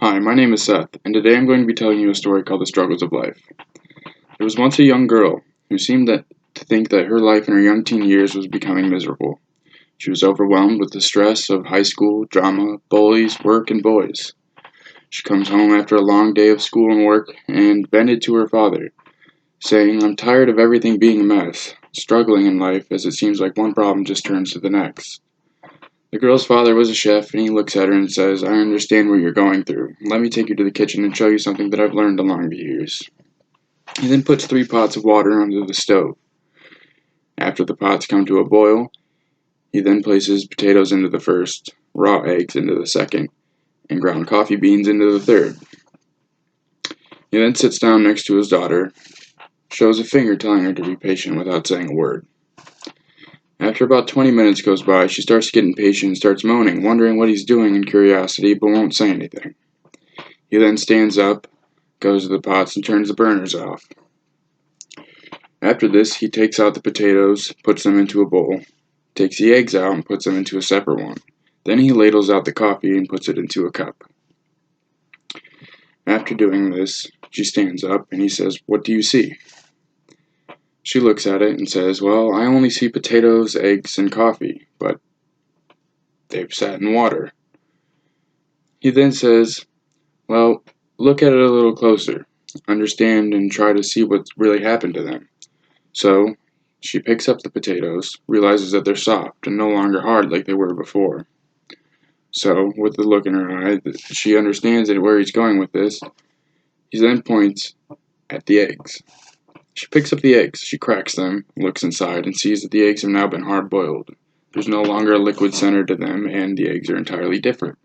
Hi, my name is Seth, and today I'm going to be telling you a story called The Struggles of Life. There was once a young girl who seemed to think that her life in her young teen years was becoming miserable. She was overwhelmed with the stress of high school, drama, bullies, work, and boys. She comes home after a long day of school and work and vented to her father, saying, "I'm tired of everything being a mess, struggling in life as it seems like one problem just turns to the next." The girl's father was a chef, and he looks at her and says, "I understand what you're going through. Let me take you to the kitchen and show you something that I've learned along the years." He then puts 3 pots of water under the stove. After the pots come to a boil, he then places potatoes into the first, raw eggs into the second, and ground coffee beans into the third. He then sits down next to his daughter, shows a finger telling her to be patient without saying a word. After about 20 minutes goes by, she starts to get impatient and starts moaning, wondering what he's doing in curiosity, but won't say anything. He then stands up, goes to the pots, and turns the burners off. After this, he takes out the potatoes, puts them into a bowl, takes the eggs out and puts them into a separate one. Then he ladles out the coffee and puts it into a cup. After doing this, she stands up and he says, "What do you see?" She looks at it and says, "Well, I only see potatoes, eggs, and coffee, but they've sat in water." He then says, "Well, look at it a little closer. Understand and try to see what's really happened to them." So, she picks up the potatoes, realizes that they're soft and no longer hard like they were before. So, with the look in her eye, she understands where he's going with this. He then points at the eggs. She picks up the eggs, she cracks them, looks inside, and sees that the eggs have now been hard boiled. There's no longer a liquid center to them, and the eggs are entirely different.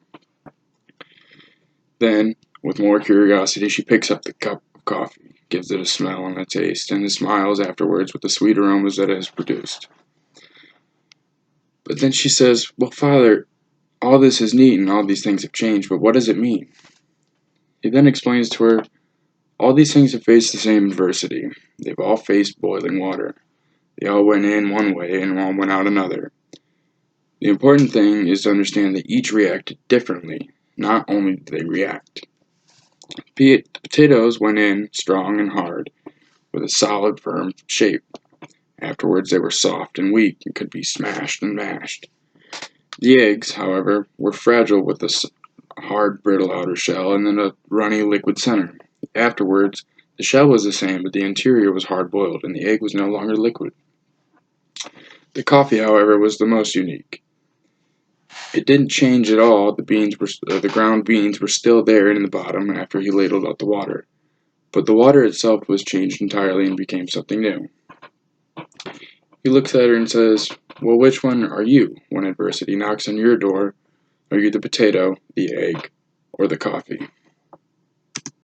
Then, with more curiosity, she picks up the cup of coffee, gives it a smell and a taste, and smiles afterwards with the sweet aromas that it has produced. But then she says, "Well, Father, all this is neat and all these things have changed, but what does it mean?" He then explains to her, "All these things have faced the same adversity. They've all faced boiling water. They all went in one way and all went out another. The important thing is to understand that each reacted differently. Not only did they react. The potatoes went in strong and hard, with a solid, firm shape. Afterwards, they were soft and weak and could be smashed and mashed. The eggs, however, were fragile with a hard, brittle outer shell and then a runny liquid center. Afterwards, the shell was the same, but the interior was hard boiled and the egg was no longer liquid. The coffee, however, was the most unique. It didn't change at all. The ground beans were still there in the bottom after he ladled out the water, but the water itself was changed entirely and became something new." He looks at her and says, "Well, which one are you when adversity knocks on your door? Are you the potato, the egg, or the coffee?"